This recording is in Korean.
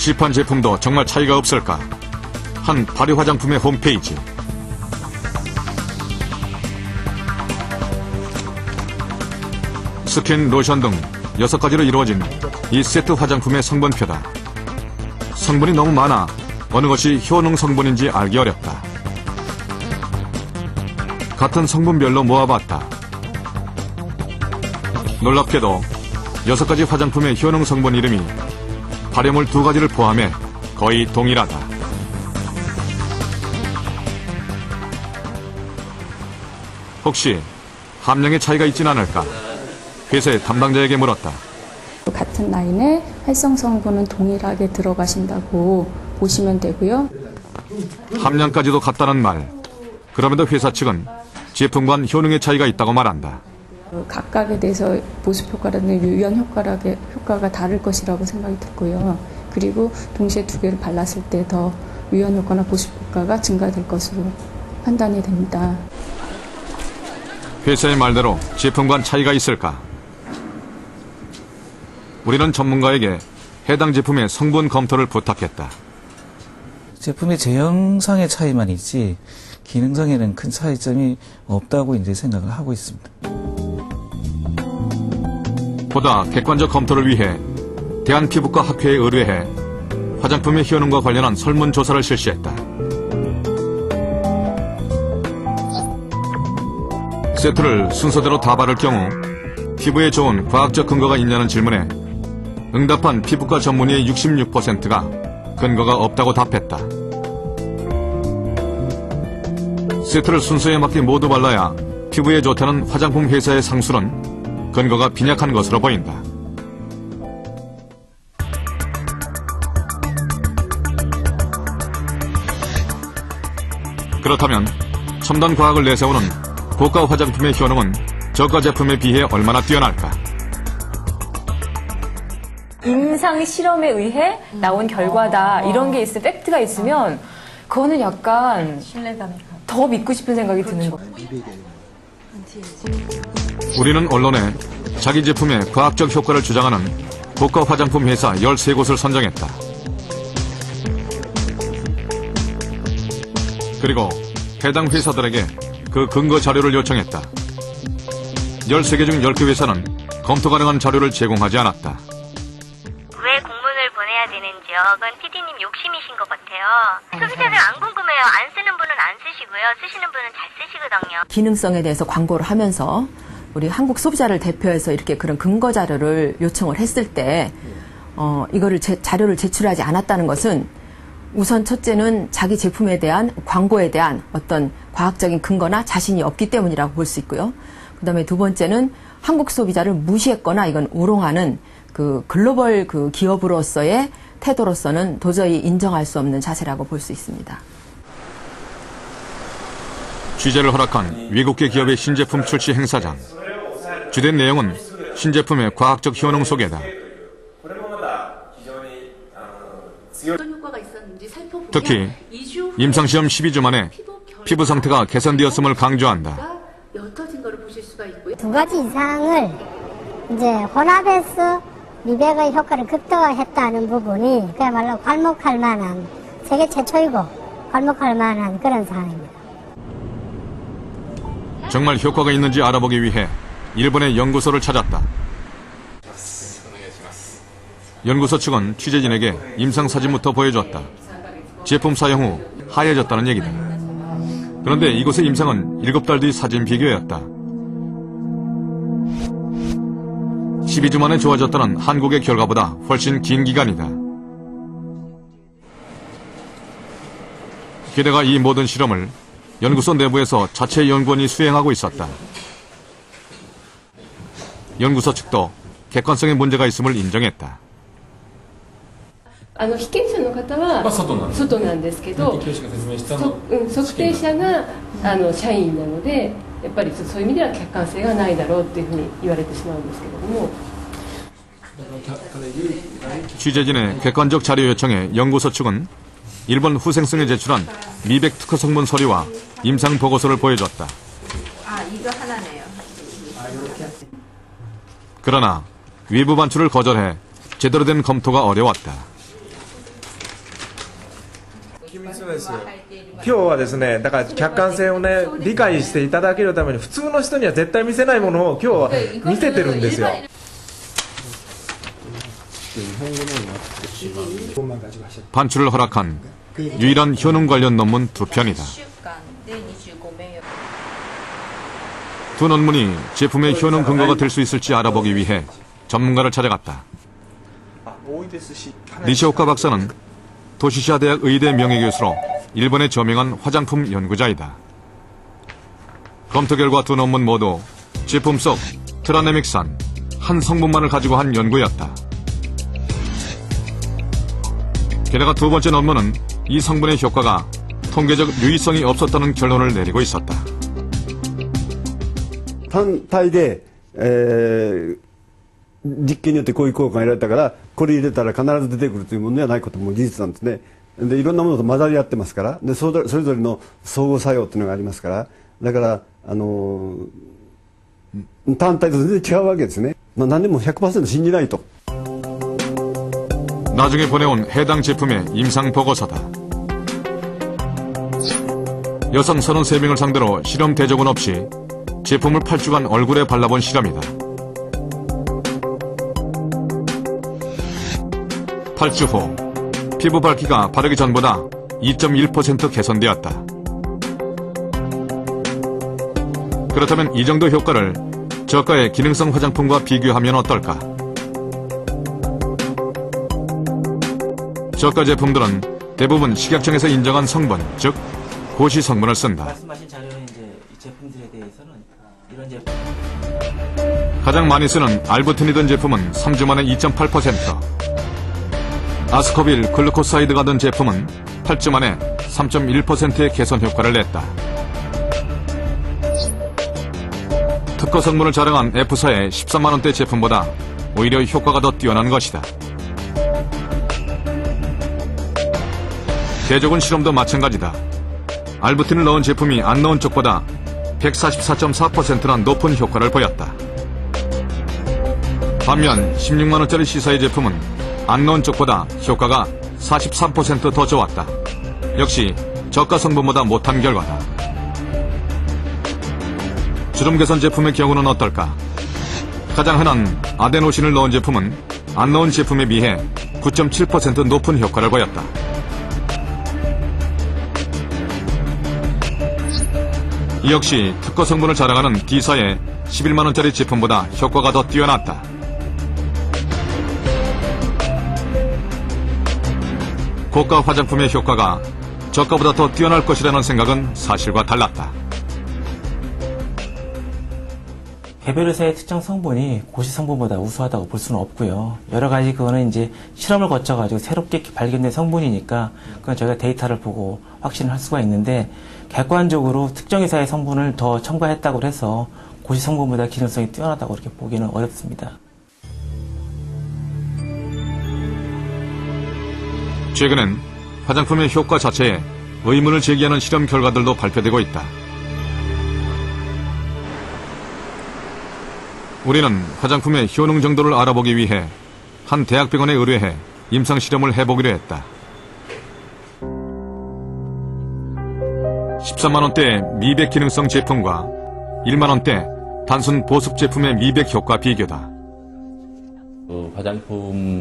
시판 제품도 정말 차이가 없을까? 한 발효 화장품의 홈페이지. 스킨, 로션 등 6가지로 이루어진 이 세트 화장품의 성분표다. 성분이 너무 많아 어느 것이 효능 성분인지 알기 어렵다. 같은 성분별로 모아봤다. 놀랍게도 6가지 화장품의 효능 성분 이름이 발효물 2가지를 포함해 거의 동일하다. 혹시 함량의 차이가 있진 않을까? 회사의 담당자에게 물었다. 같은 라인에 활성 성분은 동일하게 들어가신다고 보시면 되고요. 함량까지도 같다는 말. 그럼에도 회사 측은 제품 간 효능의 차이가 있다고 말한다. 각각에 대해서 보습 효과라든지 유연 효과가 다를 것이라고 생각이 들고요. 그리고 동시에 2개를 발랐을 때 더 유연 효과나 보습 효과가 증가될 것으로 판단이 됩니다. 회사의 말대로 제품 간 차이가 있을까? 우리는 전문가에게 해당 제품의 성분 검토를 부탁했다. 제품의 제형상의 차이만 있지 기능상에는 큰 차이점이 없다고 이제 생각을 하고 있습니다. 보다 객관적 검토를 위해 대한피부과 학회에 의뢰해 화장품의 효능과 관련한 설문조사를 실시했다. 세트를 순서대로 다 바를 경우 피부에 좋은 과학적 근거가 있냐는 질문에 응답한 피부과 전문의의 66%가 근거가 없다고 답했다. 세트를 순서에 맞게 모두 발라야 피부에 좋다는 화장품 회사의 상술은 근거가 빈약한 것으로 보인다. 그렇다면 첨단 과학을 내세우는 고가 화장품의 효능은 저가 제품에 비해 얼마나 뛰어날까? 임상 실험에 의해 나온 결과다. 이런 게 팩트가 있으면 그거는 약간 신뢰감이 더 믿고 싶은 생각이 드는 거예요. 우리는 언론에 자기 제품의 과학적 효과를 주장하는 고가 화장품 회사 13곳을 선정했다. 그리고 해당 회사들에게 그 근거 자료를 요청했다. 13개 중 10개 회사는 검토 가능한 자료를 제공하지 않았다. 왜 공문을 보내야 되는지요? 그건 PD님 욕심이신 것 같아요. 소비자는 안 궁금해요. 안 쓰는 분은 안 쓰시고요. 쓰시는 분은 잘 쓰시거든요. 기능성에 대해서 광고를 하면서 우리 한국 소비자를 대표해서 이렇게 그런 근거 자료를 요청을 했을 때 이거를 자료를 제출하지 않았다는 것은 우선 첫째는 자기 제품에 대한 광고에 대한 어떤 과학적인 근거나 자신이 없기 때문이라고 볼 수 있고요. 그다음에 두 번째는 한국 소비자를 무시했거나 이건 우롱하는 그 글로벌 그 기업으로서의 태도로서는 도저히 인정할 수 없는 자세라고 볼 수 있습니다. 취재를 허락한 외국계 기업의 신제품 출시 행사장. 주된 내용은 신제품의 과학적 효능 소개다. 특히 임상시험 12주 만에 피부 상태가 개선되었음을 강조한다. 2가지 이상을 이제 혼합해서 미백의 효과를 극대화했다는 부분이 그야말로 괄목할 만한 세계 최초이고 괄목할 만한 그런 사항입니다. 정말 효과가 있는지 알아보기 위해 일본의 연구소를 찾았다. 연구소 측은 취재진에게 임상 사진부터 보여줬다. 제품 사용 후 하얘졌다는 얘기다. 그런데 이곳의 임상은 7달 뒤 사진 비교였다. 12주 만에 좋아졌다는 한국의 결과보다 훨씬 긴 기간이다. 게다가 이 모든 실험을 연구소 내부에서 자체 연구원이 수행하고 있었다. 연구소 측도 객관성에 문제가 있음을 인정했다. 被験者の方は外なんですけど、測定者が社員なので、やっぱりそういう意味では客観性がないだろうっていうふうに言われてしまうんですけれども。 취재진의 객관적 자료 요청에 연구소 측은 일본 후생성에 제출한 미백 특허 성분 서류와 임상 보고서를 보여줬다. 이거 하나네요. 그러나 외부 반출을 거절해 제대로 된 검토가 어려웠다. 今日はですね、だから客観性をね、理解していただけるために、普通の人には絶対見せないものを今日は見せてるんですよ。 반출을 허락한 유일한 효능 관련 논문 2편이다. 두 논문이 제품의 효능 근거가 될 수 있을지 알아보기 위해 전문가를 찾아갔다. 니시오카 박사는 도시시아 대학 의대 명예교수로 일본에 저명한 화장품 연구자이다. 검토 결과 두 논문 모두 제품 속 트라네믹산 한 성분만을 가지고 한 연구였다. 게다가 두 번째 논문은 이 성분의 효과가 통계적 유의성이 없었다는 결론을 내리고 있었다. 単体で、実験によってこういう効果が得られたからこれ入れたら必ず出てくるというものではないことも事実なんですね。でいろんなものと混ざり合ってますから、でそれぞれの相互作用というのがありますから、だから単体と全然違うわけですね。何でも 100% 信じないと。 나중에 보내온 해당 제품의 임상 보고서다. 여성 33명을 상대로 실험 대조군 없이 제품을 8주간 얼굴에 발라본 실험이다. 8주 후 피부 밝기가 바르기 전보다 2.1% 개선되었다. 그렇다면 이 정도 효과를 저가의 기능성 화장품과 비교하면 어떨까? 저가 제품들은 대부분 식약청에서 인정한 성분, 즉 고시 성분을 쓴다. 말씀하신 자료는 이제 이 제품들에 대해서는 이런 제품 가장 많이 쓰는 알부티니든 제품은 3주 만에 2.8%, 아스코빌 글루코사이드가 든 제품은 8주 만에 3.1%의 개선 효과를 냈다. 특허 성분을 자랑한 F사의 13만 원대 제품보다 오히려 효과가 더 뛰어난 것이다. 대조군 실험도 마찬가지다. 알부틴을 넣은 제품이 안 넣은 쪽보다 144.4%나 높은 효과를 보였다. 반면 16만 원짜리 시사의 제품은 안 넣은 쪽보다 효과가 43% 더 좋았다. 역시 저가 성분보다 못한 결과다. 주름 개선 제품의 경우는 어떨까? 가장 흔한 아데노신을 넣은 제품은 안 넣은 제품에 비해 9.7% 높은 효과를 보였다. 이 역시 특허 성분을 자랑하는 D사의 11만 원짜리 제품보다 효과가 더 뛰어났다. 고가 화장품의 효과가 저가보다 더 뛰어날 것이라는 생각은 사실과 달랐다. 개별 회사의 특정 성분이 고시 성분보다 우수하다고 볼 수는 없고요. 여러 가지 그거는 이제 실험을 거쳐가지고 새롭게 발견된 성분이니까 그건 저희가 데이터를 보고 확신을 할 수가 있는데 객관적으로 특정 회사의 성분을 더 첨가했다고 해서 고시 성분보다 기능성이 뛰어나다고 이렇게 보기는 어렵습니다. 최근엔 화장품의 효과 자체에 의문을 제기하는 실험 결과들도 발표되고 있다. 우리는 화장품의 효능 정도를 알아보기 위해 한 대학병원에 의뢰해 임상실험을 해보기로 했다. 13만 원대 미백 기능성 제품과 1만 원대 단순 보습 제품의 미백 효과 비교다. 화장품